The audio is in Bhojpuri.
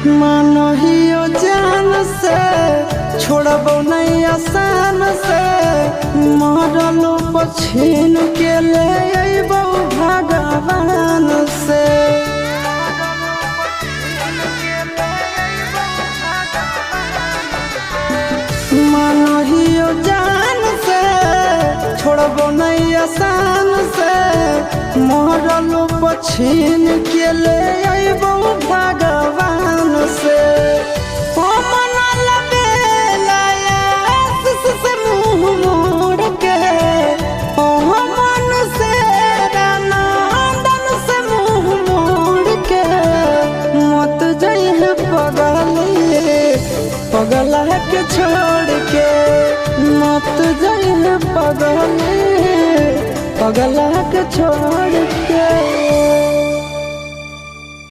मानहियो जान से छोड़बो नहीं आसान से मरलो पछीन के ले अइबो भगवान से। मानहियो जान से छोड़बो नहीं आसान से मरलो पछीन के ले अइबो भगवान से। पगला के छोड़ के मत जाइए पगला के छोड़ के।